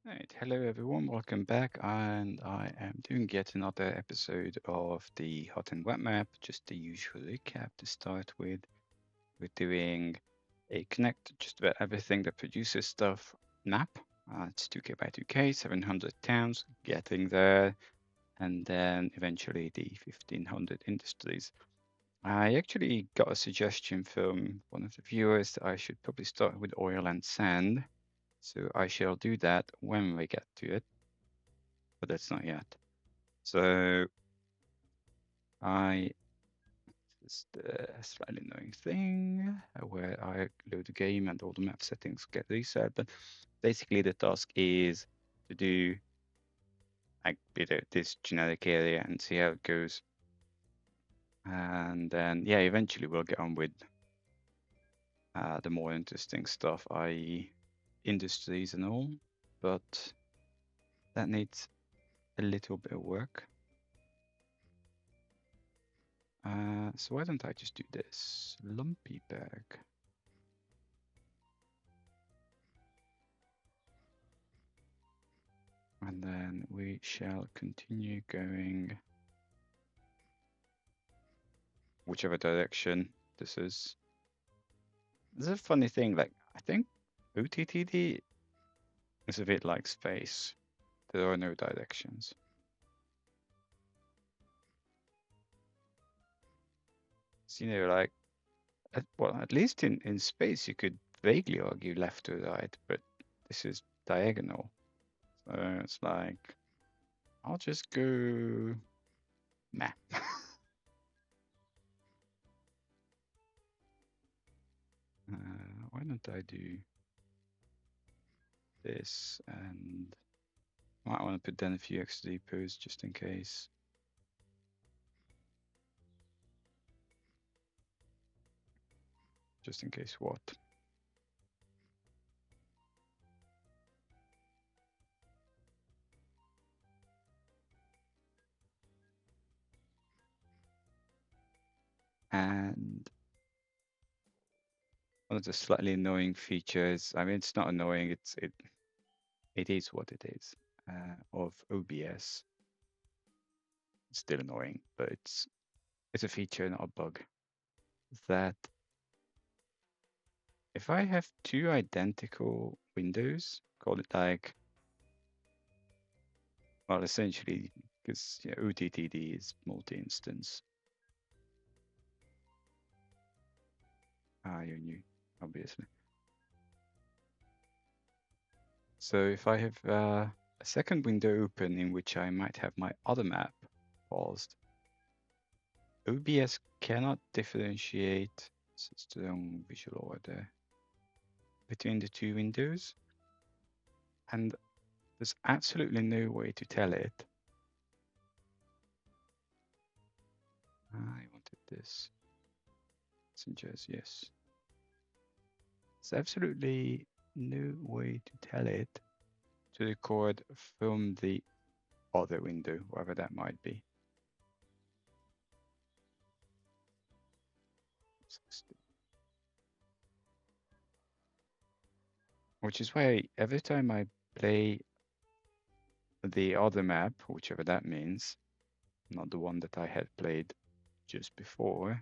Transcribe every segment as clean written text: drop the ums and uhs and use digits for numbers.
Right, hello everyone, welcome back, and I am doing yet another episode of the Hot and Wet map. Just the usual recap to start with. We're doing a connect just about everything that produces stuff map. It's 2K by 2K, 700 towns, getting there, and then eventually the 1500 industries. I actually got a suggestion from one of the viewers that I should probably start with oil and sand. So I shall do that when we get to it, but that's not yet. So I just a slightly annoying thing where I load the game and all the map settings get reset. But basically, the task is to do like this generic area and see how it goes. And then yeah, eventually we'll get on with the more interesting stuff, i.e., industries and all. But that needs a little bit of work. So why don't I just do this lumpy bag? And then we shall continue going whichever direction this is. This is a funny thing, like I think OTTD is a bit like space. There are no directions. So, like at least in space you could vaguely argue left to right, but this is diagonal. So it's like I'll just go meh. Why don't I do this, and might want to put down a few extra depots just in case. Just in case what? And one of the slightly annoying features, I mean, it's not annoying, it is what it is, of OBS. It's still annoying, but it's a feature, not a bug. That if I have two identical windows, call it like, well, essentially, because OTTD is multi-instance. You're new, obviously. So if I have a second window open in which I might have my other map paused, OBS cannot differentiate, it's the wrong visual order, between the two windows. And there's absolutely no way to tell it. I wanted this. Messengers, yes. There's absolutely no way to tell it to record from the other window, whatever that might be. Which is why every time I play the other map, whichever that means, not the one that I had played just before,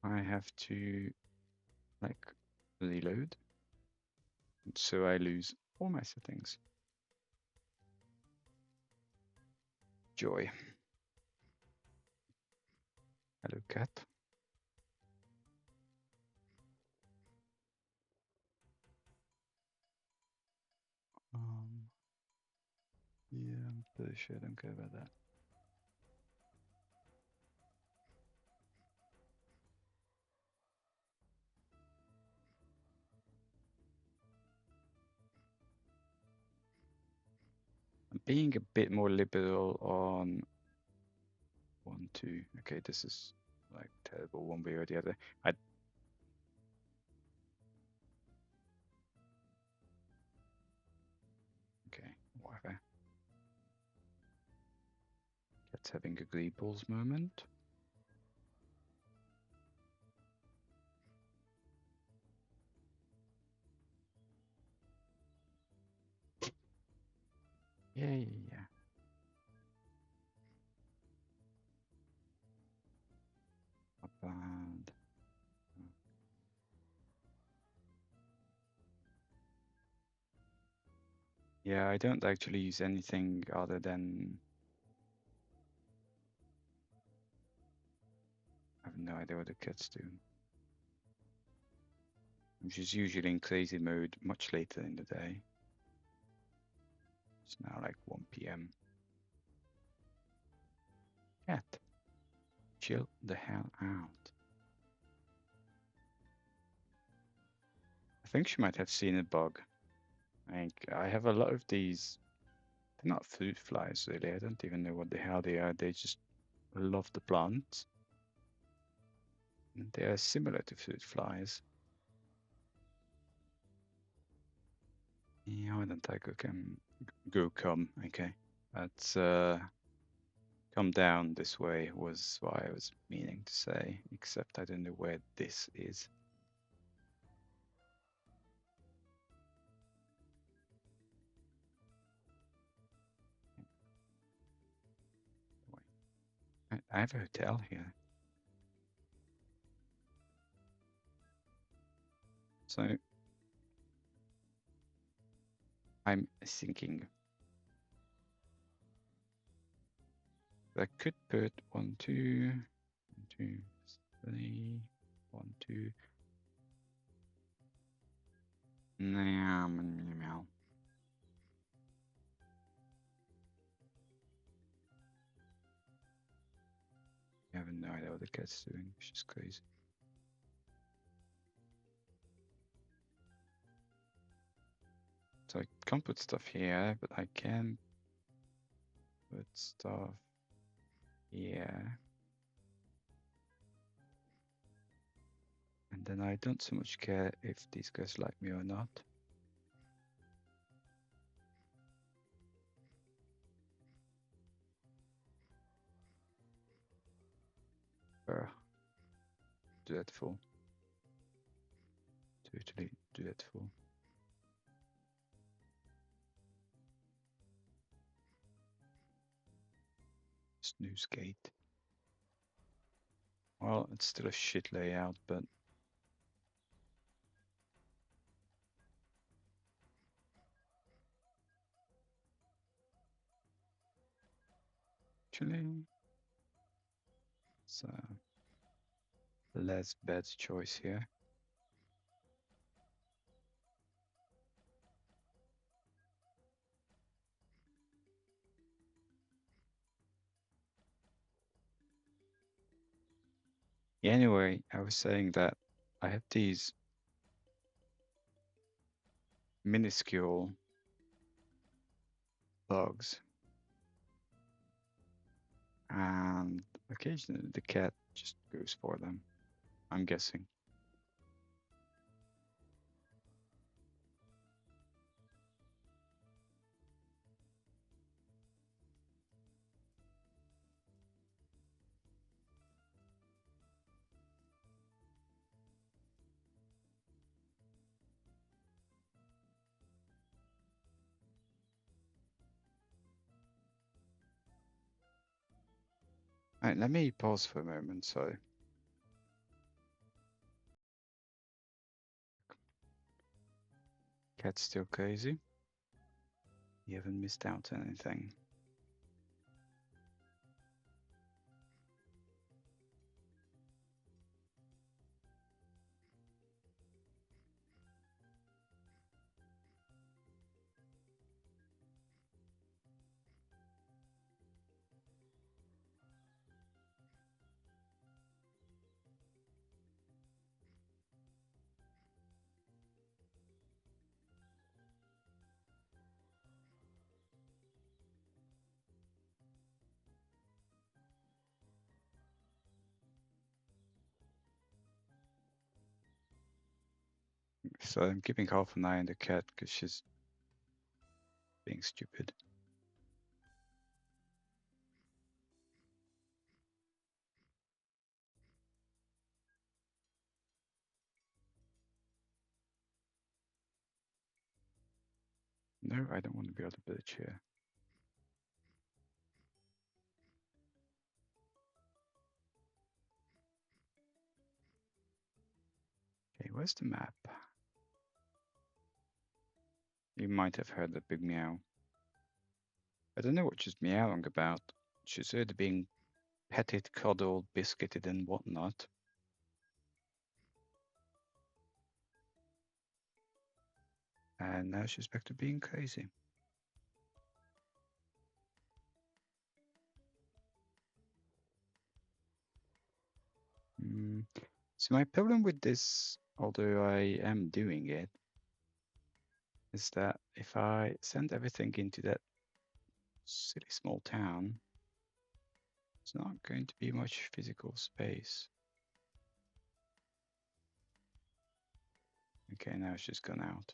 I have to like reload, so I lose all my settings. Joy. Hello, cat. Yeah, I'm pretty sure I don't care about that. I'm being a bit more liberal on 1, 2. Okay, this is like terrible one way or the other. Okay, whatever. Let's having a Gleebles moment. Yeah. Not bad. Yeah, I don't actually use anything other than... I have no idea what the cats do. Which is usually in crazy mode much later in the day. It's now like 1 p.m. Cat, chill the hell out. I think she might have seen a bug. I have a lot of these. They're not fruit flies, really. I don't even know what the hell they are. They just love the plants. And they are similar to fruit flies. Yeah, why don't I come? Okay. That's come down this way was what I was meaning to say, except I don't know where this is. I have a hotel here. So I'm thinking I could put 1, 2, 1, 2, 3, 1, 2. Nah, I have no idea what the cat's doing, which is crazy. So I can't put stuff here, but I can put stuff here. And then I don't so much care if these guys like me or not. Dreadful. Totally dreadful. Snooze gate. Well, it's still a shit layout, but actually it's a less bad choice here. Anyway, I was saying that I have these minuscule bugs, and occasionally the cat just goes for them, I'm guessing. Alright, let me pause for a moment, so. Cat's still crazy. You haven't missed out on anything. So I'm keeping half an eye on the cat because she's being stupid. No, I don't want to be able to put a chair. where's the map? You might have heard the big meow. I don't know what she's meowing about. She's heard being petted, cuddled, biscuited, and whatnot. And now she's back to being crazy. So my problem with this, although I am doing it, is that if I send everything into that silly small town, it's not going to be much physical space. Okay, now it's just gone out.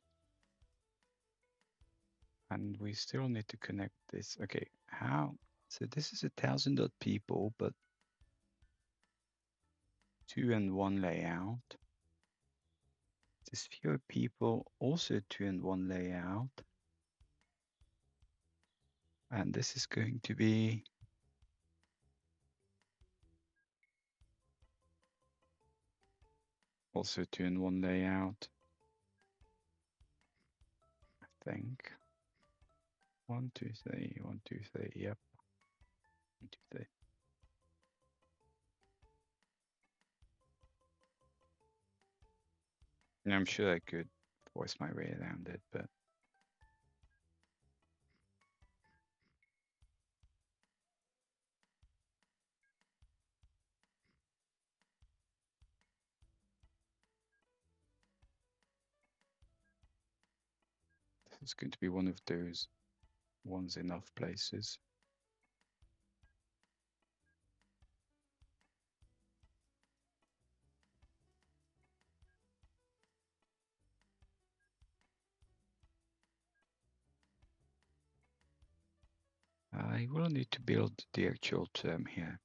And we still need to connect this. Okay, how? So this is 1,000 odd people, but 2 and 1 layout. There's fewer people, also 2 and 1 layout. And this is going to be also 2 and 1 layout. I think. 1, 2, 3, 1, 2, 3, yep. 1, 2, 3. And I'm sure I could force my way around it, but this is going to be one of those ones enough places. I will need to build the actual term here.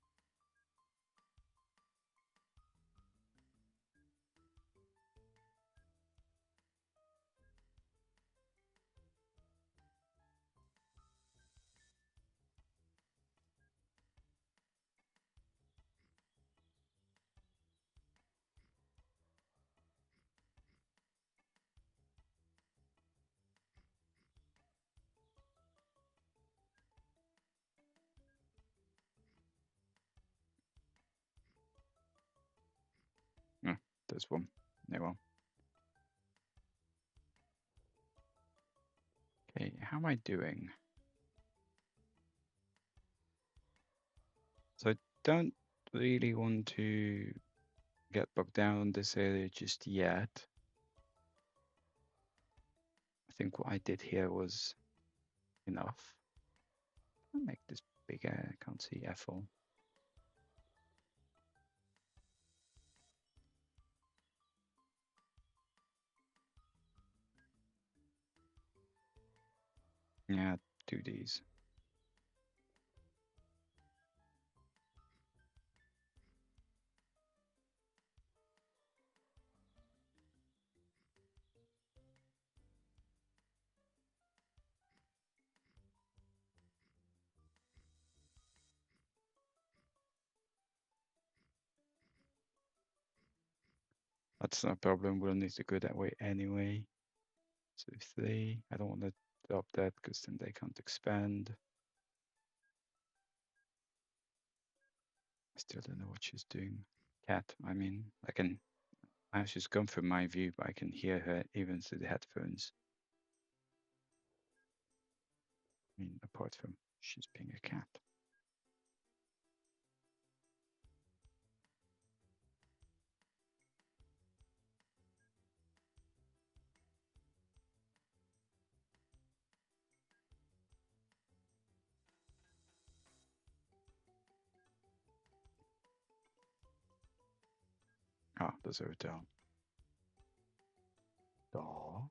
Oh, there's one. No one. Okay, how am I doing? So I don't really want to get bogged down on this area just yet. I think what I did here was enough. I'll make this bigger. I can't see Ethel. Yeah, 2Ds. That's no problem. We'll need to go that way anyway. So 3. I don't want to drop that because then they can't expand. I still don't know what she's doing. Cat, I mean, she's gone from my view, but I can hear her even through the headphones. I mean, apart from she's being a cat. Ah, there's a hotel. Oh.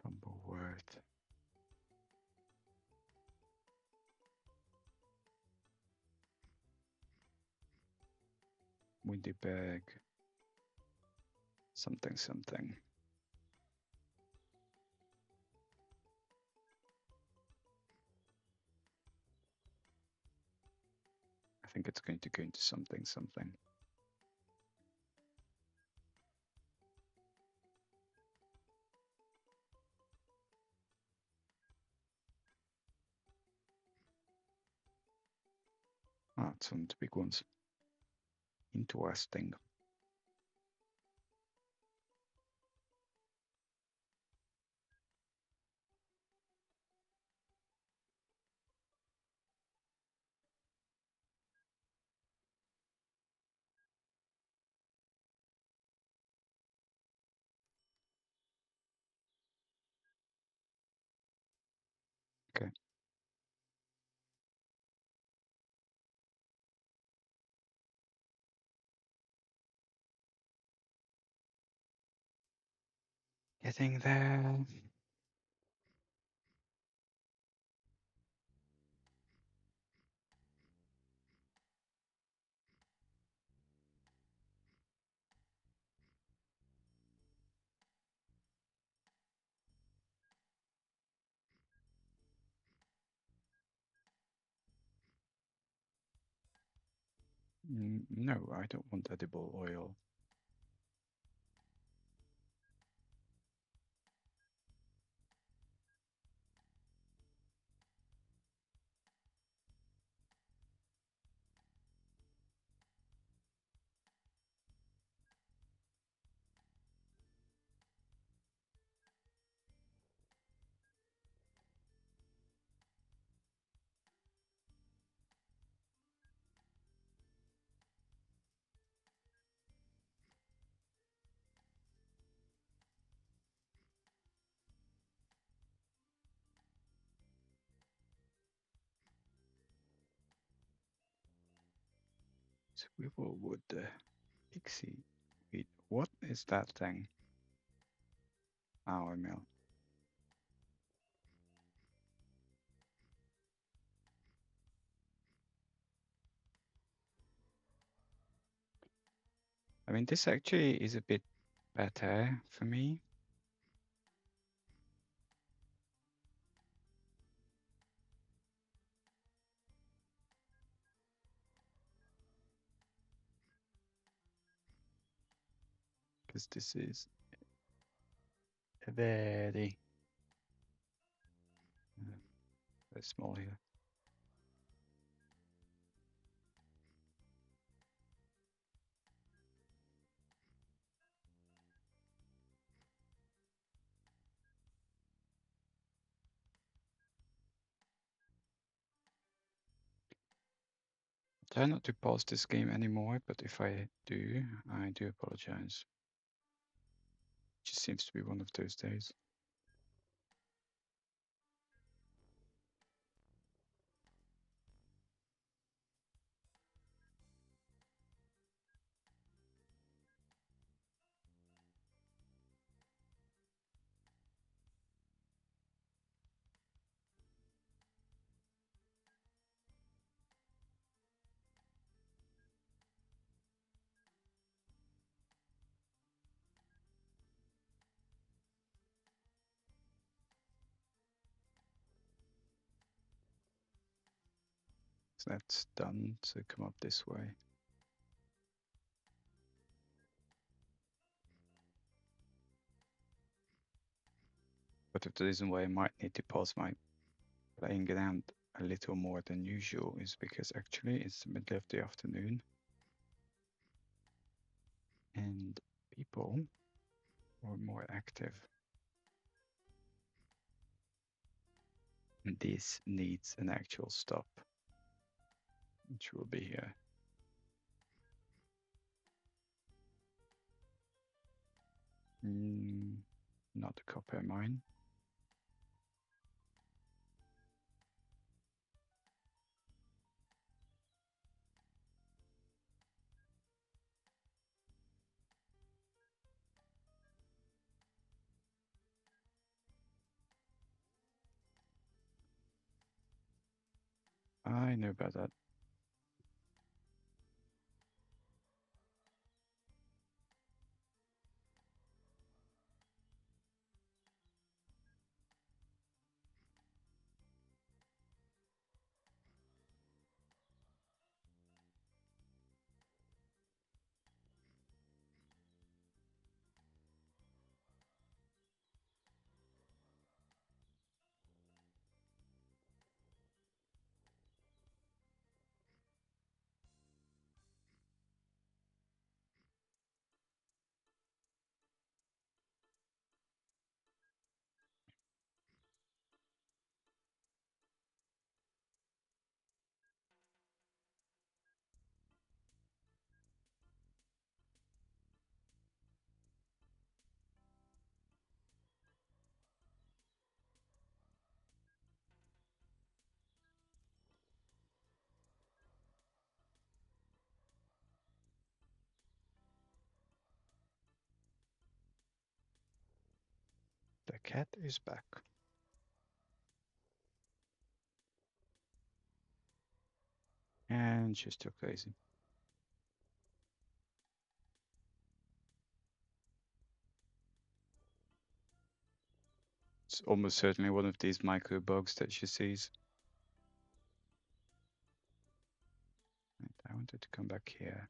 Tumbleworth. Windyberg. something something. I think it's going to go into something something. Ah, it's one of the big ones. Interesting. Okay. Getting there. No, I don't want edible oil. Swivel wood. Pixie. Wait, what is that thing? Our mill. I mean, this actually is a bit better for me. Because this is very, very small here. Try not to pause this game anymore, but if I do apologize. It just seems to be one of those days. So that's done, so come up this way. But the reason why I might need to pause my playing around a little more than usual is because actually it's the middle of the afternoon and people are more active. And this needs an actual stop, which will be here. Not a copper mine. I know about that. cat is back. And she's still crazy. It's almost certainly one of these micro bugs that she sees. And I wanted to come back here.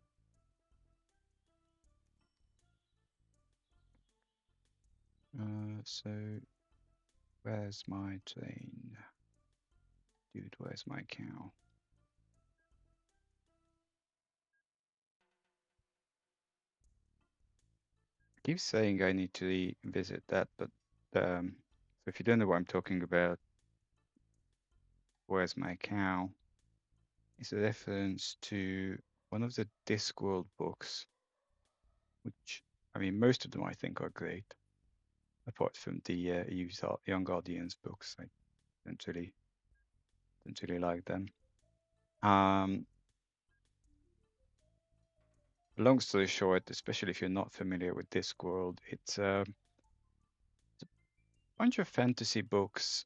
So where's my train? Dude, where's my cow? I keep saying I need to revisit that, but so if you don't know what I'm talking about, where's my cow? Is a reference to one of the Discworld books, which, I mean, most of them I think are great, apart from the Young Guardians books. I don't really like them. Long story short, especially if you're not familiar with Discworld, it's a bunch of fantasy books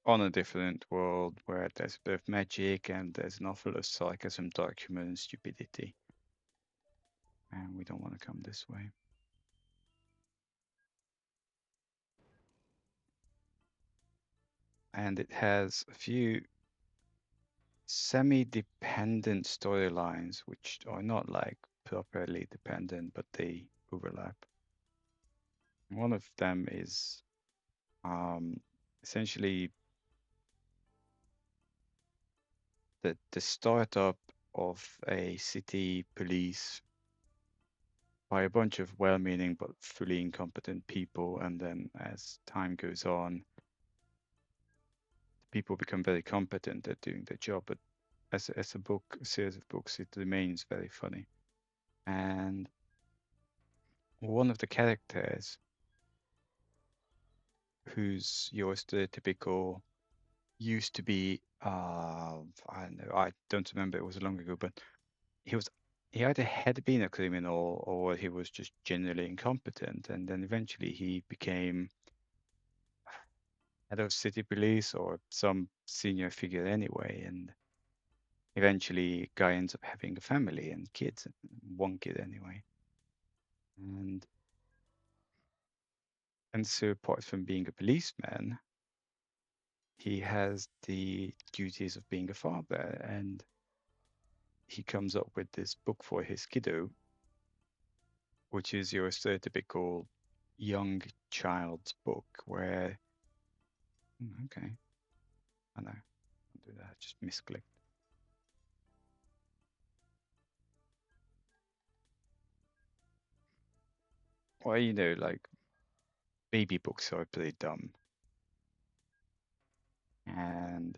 on a different world where there's a bit of magic and there's an awful lot of sarcasm, dark humor, and stupidity. And we don't want to come this way. And it has a few semi-dependent storylines, which are not like properly dependent, but they overlap. One of them is essentially the startup of a city police by a bunch of well-meaning but fully incompetent people, and then as time goes on, people become very competent at doing their job. But as a book, a series of books, it remains very funny. And one of the characters, who's your stereotypical, used to be, I don't know, I don't remember, it was long ago, but he was he either had been a criminal or he was just generally incompetent, and then eventually he became head of city police or some senior figure anyway, and eventually guy ends up having a family and kids, one kid anyway, and so apart from being a policeman, he has the duties of being a father, and he comes up with this book for his kiddo, which is your stereotypical young child's book where okay, I know, I'll do that, just misclicked. Well, like baby books are pretty dumb, and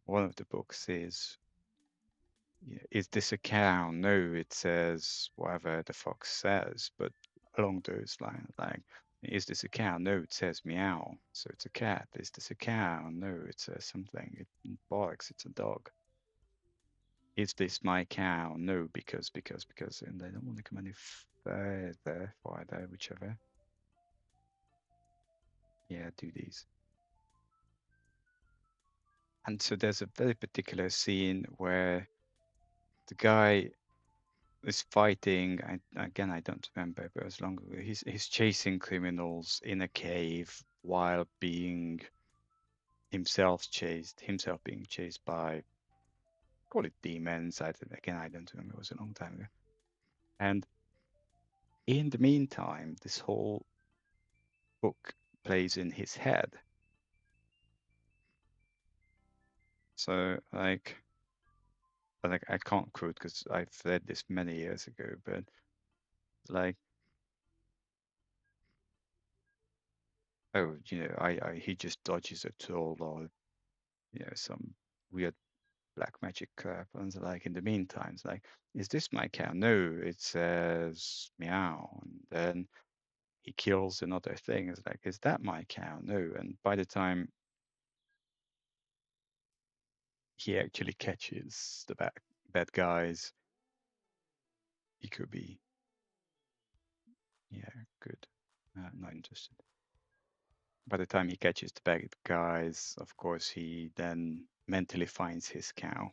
one of the books is, is this a cow? No, it says whatever the fox says, but along those lines, like, is this a cow? No, it says meow, so it's a cat. Is this a cow? No, it says something. It barks. It's a dog. Is this my cow? No, because, and they don't want to come any further, farther, whichever. Yeah, do these. And so there's a very particular scene where the guy is fighting. Again, I don't remember, but it was long ago. He's chasing criminals in a cave while being himself being chased by, call it demons. Again, I don't remember. It was a long time ago. And in the meantime, this whole book plays in his head. So I can't quote because I've read this many years ago, but like, oh, he just dodges a troll or some weird black magic crap, and like in the meantime, it's like, is this my cow? No, it says meow, and then he kills another thing. It's like, is that my cow? No, and by the time he actually catches the bad guys, he could be, yeah, good. Not interested. By the time he catches the bad guys, of course, he then mentally finds his cow.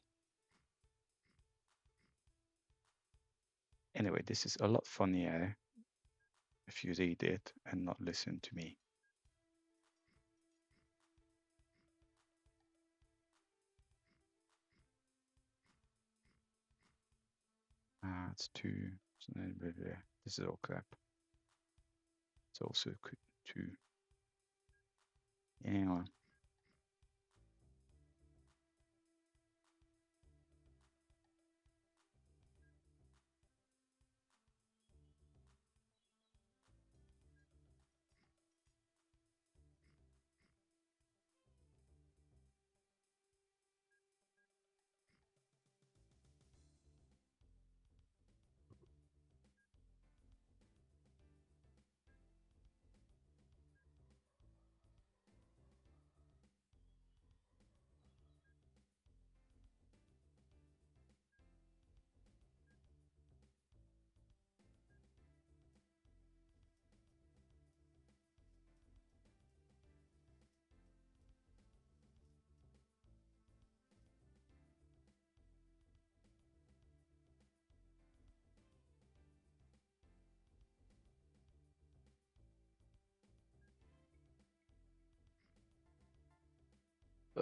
Anyway, this is a lot funnier if you read it and not listen to me. It's two. This is all crap. It's also two. Anyway.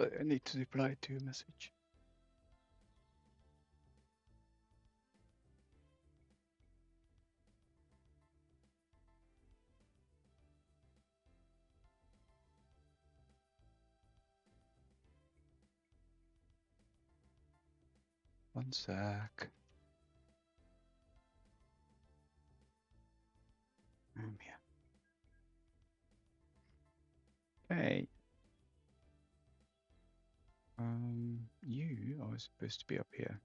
I need to reply to a message. One sec. I'm here. Okay. You are supposed to be up here.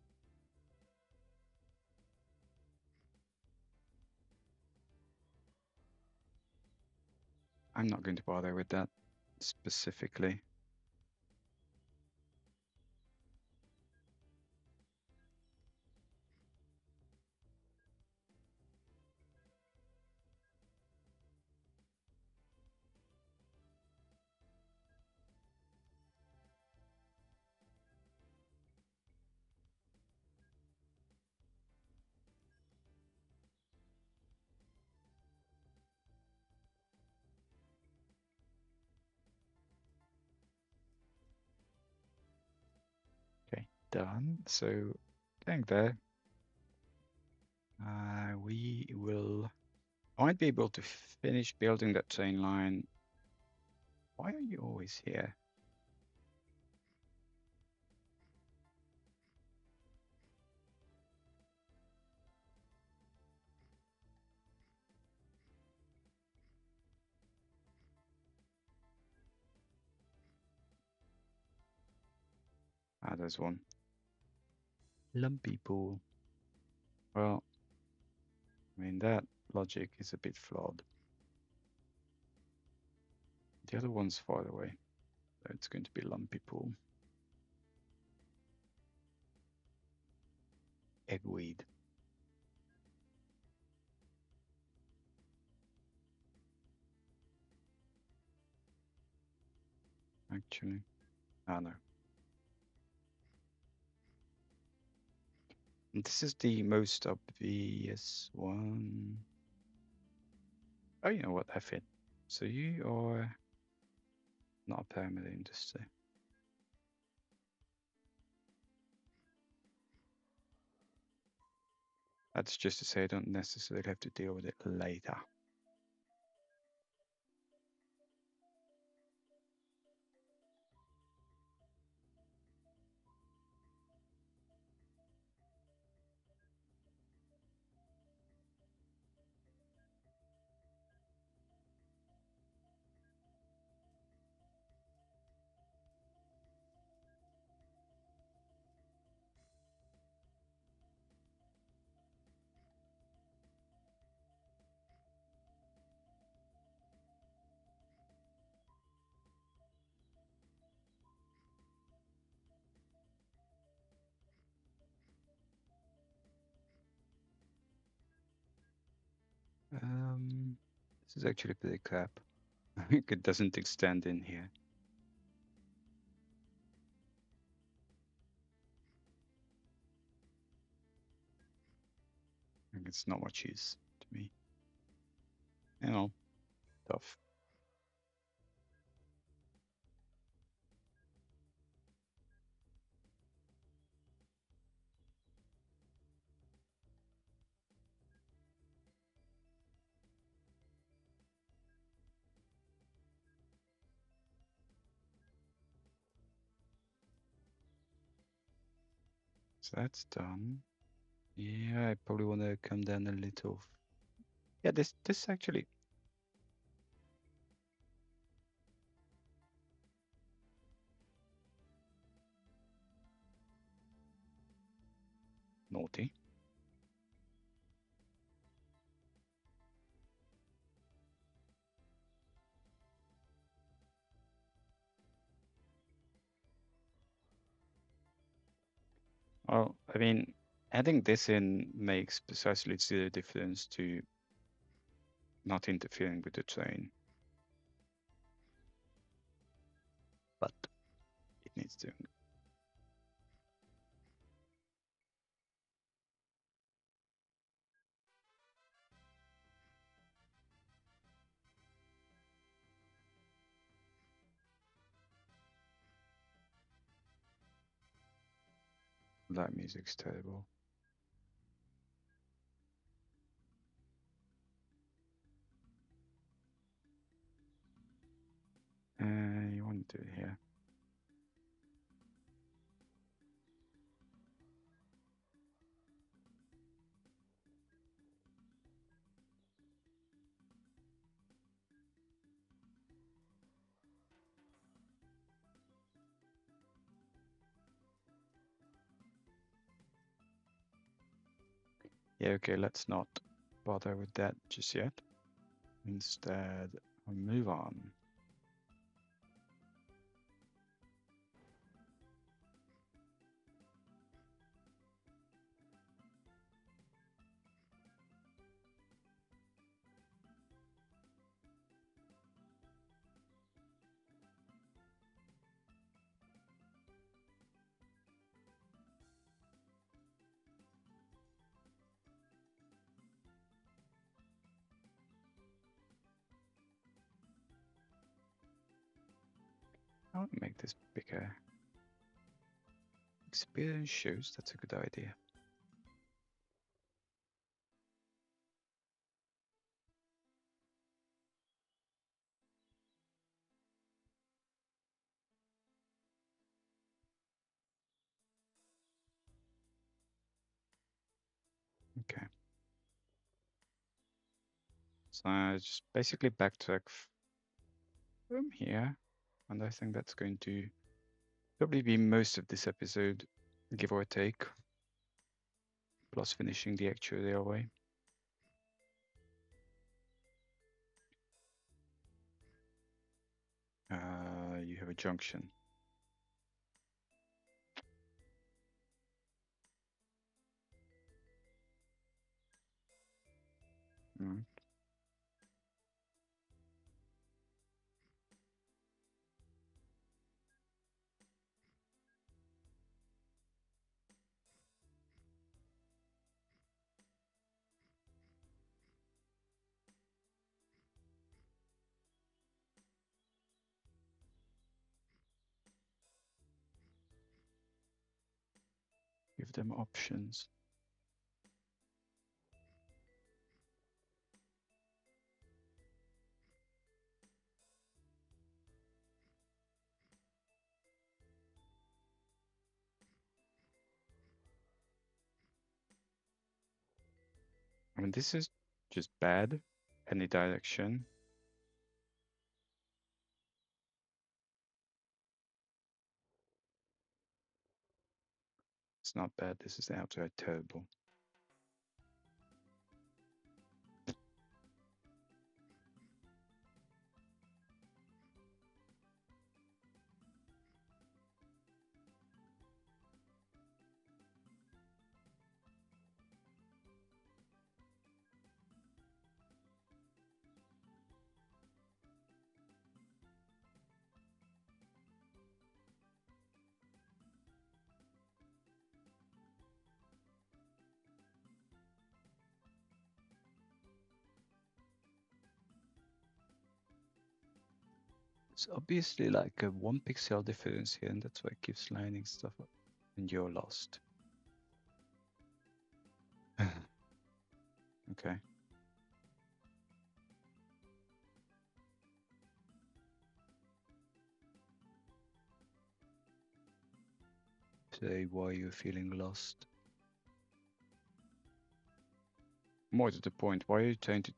I'm not going to bother with that specifically. Okay, done. So getting there. We will. I might be able to finish building that train line. Why are you always here? Ah, there's one. Lumpy pool. Well, I mean, that logic is a bit flawed. The other one's far away. So it's going to be lumpy pool. Eggweed. Actually. Ah, no. And this is the most obvious one. Oh, you know what? I fit. So you are not a pyramid industry. That's just to say I don't necessarily have to deal with it later. This is actually pretty crap. It doesn't extend in here. It's not much use to me. You know, tough. So that's done. Yeah, I probably want to come down a little. Yeah, this actually naughty. Well, I mean, adding this in makes precisely zero difference to not interfering with the train, but it needs doing. That music's terrible. You want to do it here. Yeah, okay, let's not bother with that just yet. Instead, I'll move on. I'll make this bigger. Experience shows that's a good idea. Okay. So I just basically backtrack from here, and I think that's going to probably be most of this episode, give or take, plus finishing the actual railway. You have a junction. Mm. Give them options. I mean, this is just bad. Any direction. It's not bad. This is outright terrible. It's obviously like a 1 pixel difference here, and that's why it keeps lining stuff up. And you're lost. Okay. Say why you're feeling lost. More to the point, why are you trying to...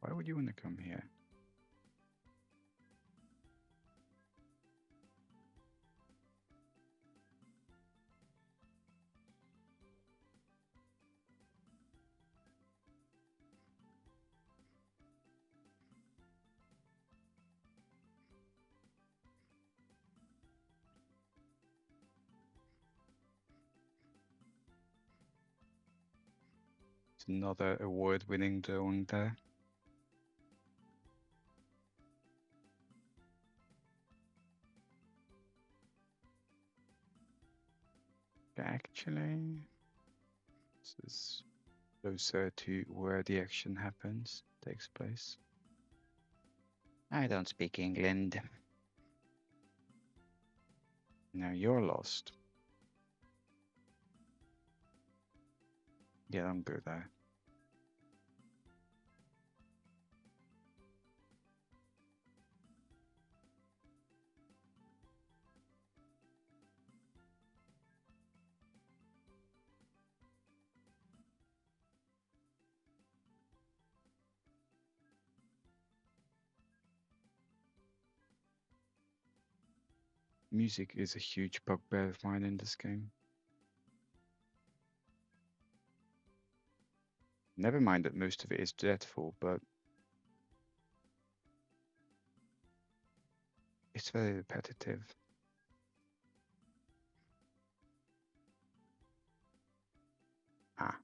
Why would you want to come here? It's another award-winning drone there. Actually, this is closer to where the action takes place. I don't speak England. Now you're lost. Yeah, I'm good there. Music is a huge bugbear of mine in this game. Never mind that most of it is dreadful, but it's very repetitive. Ah.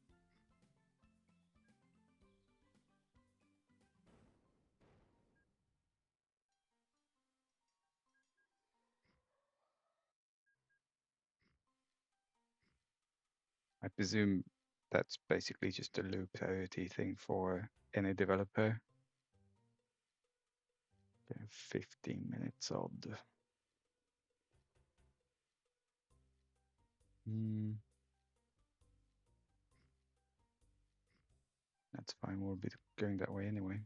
I presume that's basically just a low priority thing for any developer. Okay, 15 minutes odd. That's fine, we'll be going that way anyway.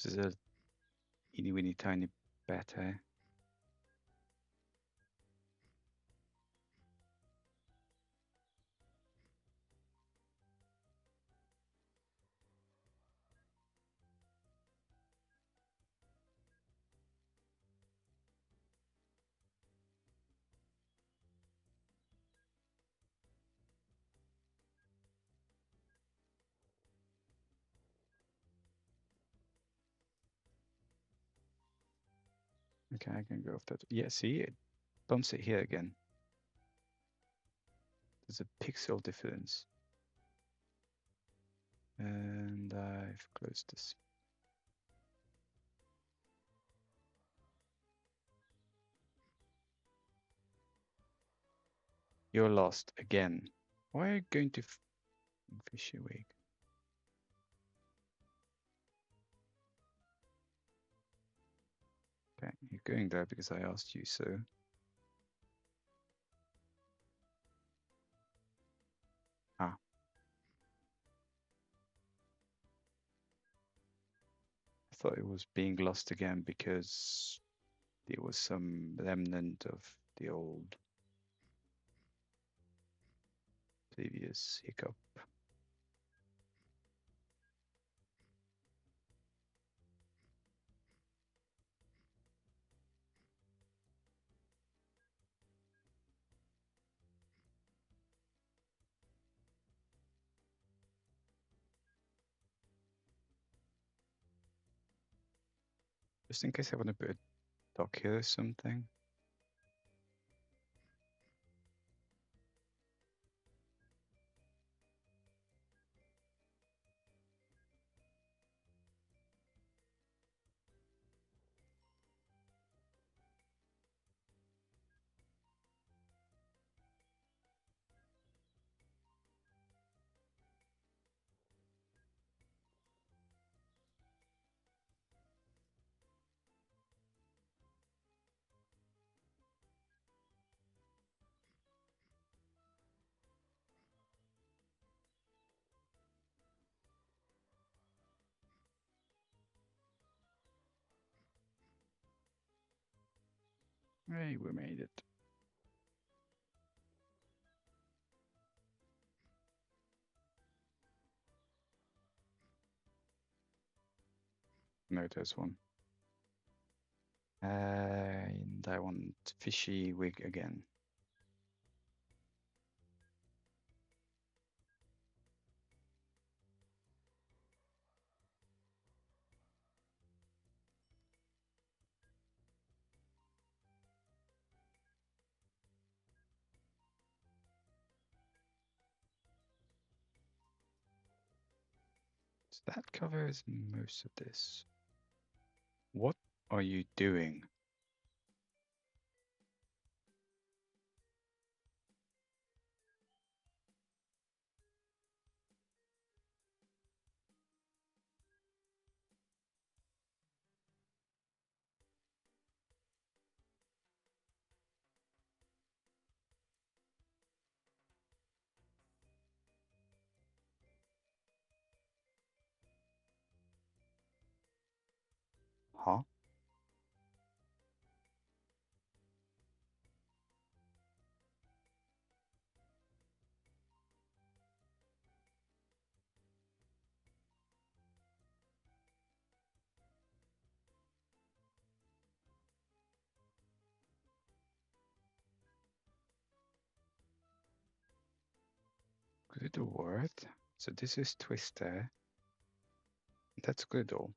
This is a teeny tiny better. Okay, I can go off that. Yeah, see, it bumps it here again. There's a pixel difference. And I've closed this. You're lost again. Why are you going to Fishy Week? Okay, you're going there because I asked you so. Ah. I thought it was being lost again because there was some remnant of the old previous hiccup. Just in case I want to put a dock here or something. Hey, we made it. No, there's one. And I want fishy wig again. So that covers most of this. What are you doing? Huh? Good word. So this is Twister. That's good all.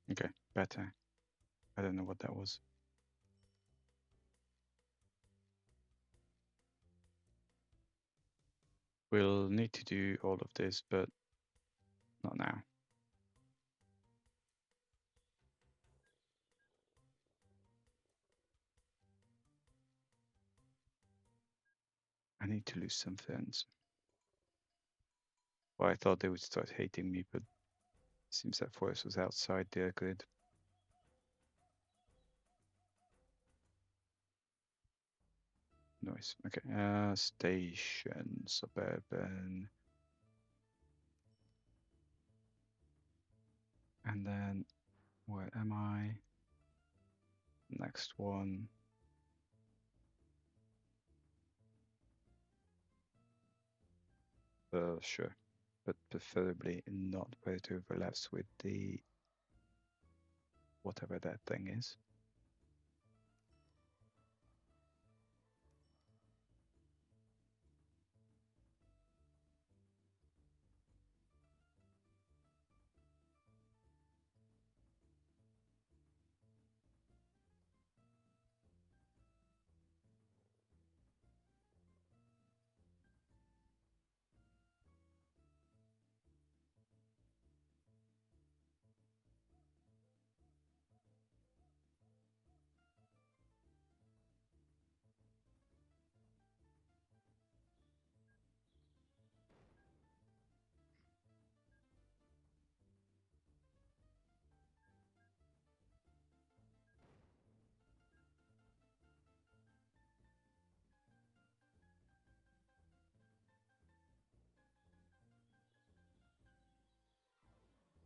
Okay, better. I don't know what that was. We'll need to do all of this, but not now. I need to lose some friends. Well, I thought they would start hating me, but seems that Forest was outside their grid. Nice. Okay. Station, suburban. And then, where am I? Next one. Sure. But preferably not where it overlaps with the whatever that thing is.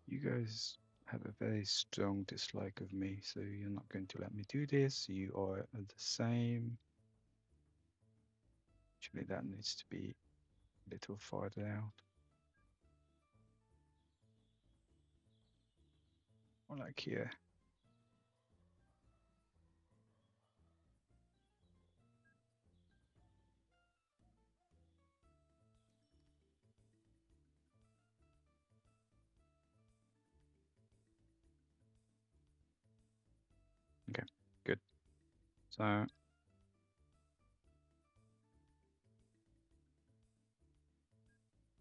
You guys have a very strong dislike of me, so you're not going to let me do this. You are the same. Actually, that needs to be a little farther out. Or like here. Okay, good. So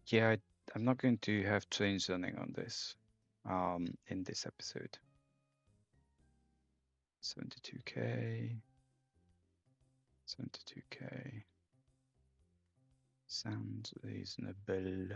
yeah, I'm not going to have trains running on this in this episode. 72K. 72K. Sounds reasonable.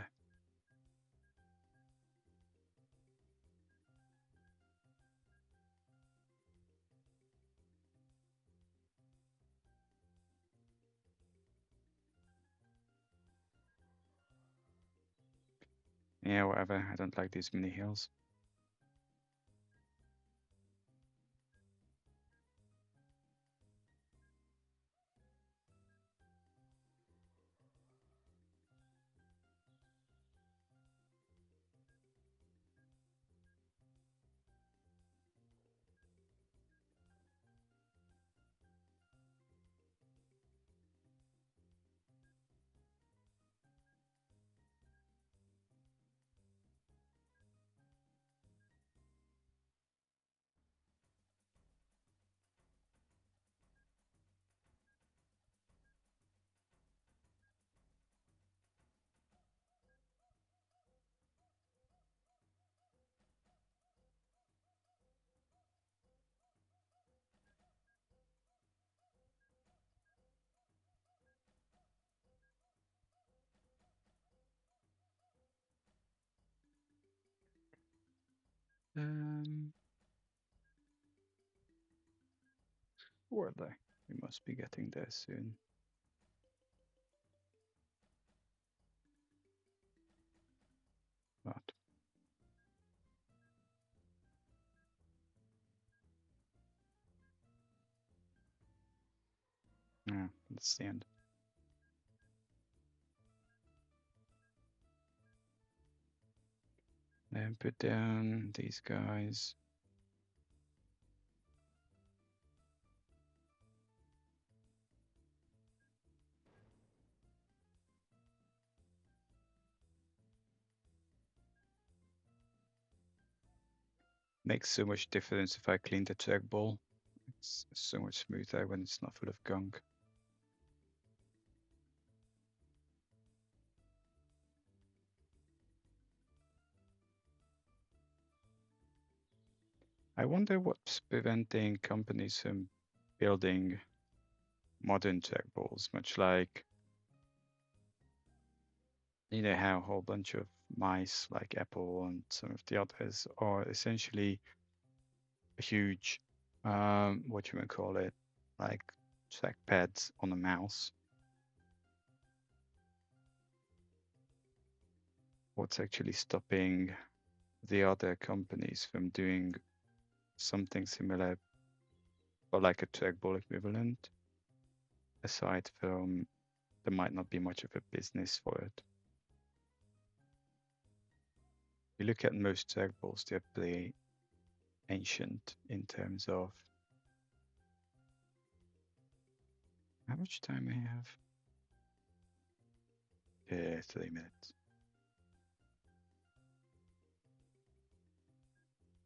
Yeah, whatever. I don't like these mini hills. Where are they? We must be getting there soon. But yeah, that's the end. Then put down these guys. Makes so much difference if I clean the trackball. It's so much smoother when it's not full of gunk. I wonder what's preventing companies from building modern trackballs, much like you know how a whole bunch of mice like Apple and some of the others are essentially a huge what you might call it, like trackpads on a mouse. What's actually stopping the other companies from doing something similar, but like a trackball equivalent, aside from there might not be much of a business for it. If you look at most trackballs, they're pretty ancient in terms of how much time I have. 3 minutes.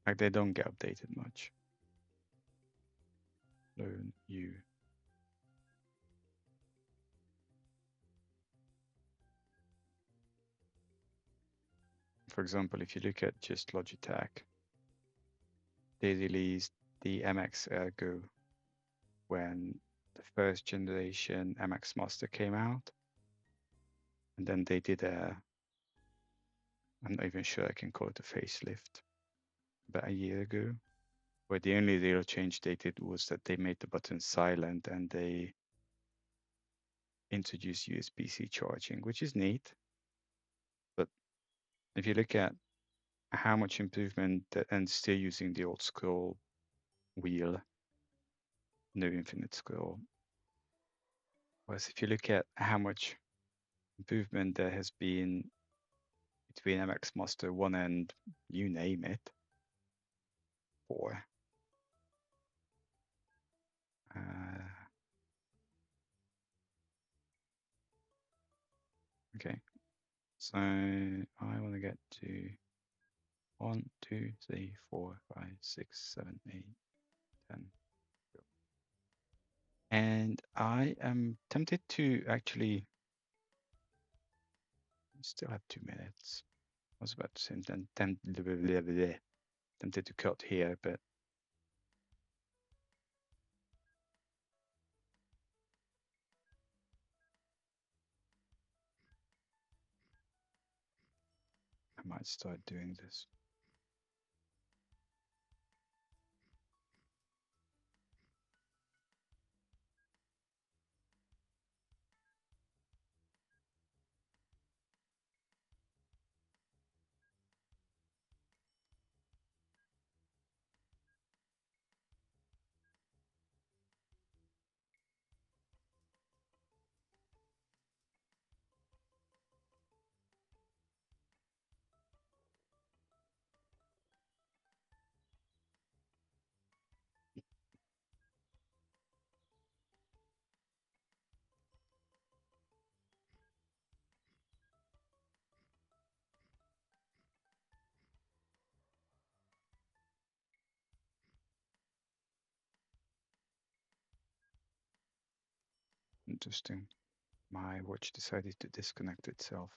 Like they don't get updated much. Learn you. For example, if you look at just Logitech, they released the MX Ergo when the first generation MX Master came out. And then they did I'm not even sure I can call it a facelift, about a year ago, where the only real change they did was that they made the buttons silent and they introduced USB-C charging, which is neat. But if you look at how much improvement and still using the old scroll wheel, no infinite scroll. Whereas if you look at how much improvement there has been between MX Master 1 and you name it, 4. Okay, so I want to get to 1, 2, 3, 4, 5, 6, 7, 8, 10. And I am tempted to actually still have 2 minutes. I was about to say tempted to cut here, but might start doing this. Interesting. My watch decided to disconnect itself.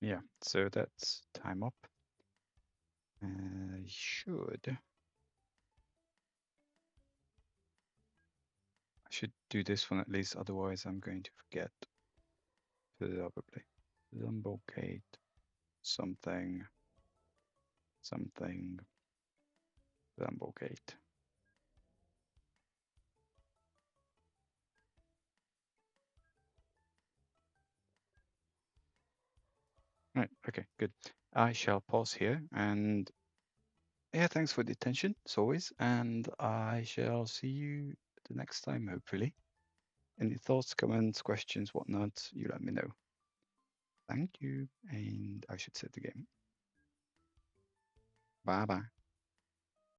Yeah, so that's time up. I should do this one at least, otherwise I'm going to forget. Probably. Lumbocate something, something, Lumbocate. Right, okay, good. I shall pause here and yeah, thanks for the attention as always, and I shall see you the next time, hopefully. Any thoughts, comments, questions, whatnot, you let me know. Thank you, and I should set the game. Bye bye.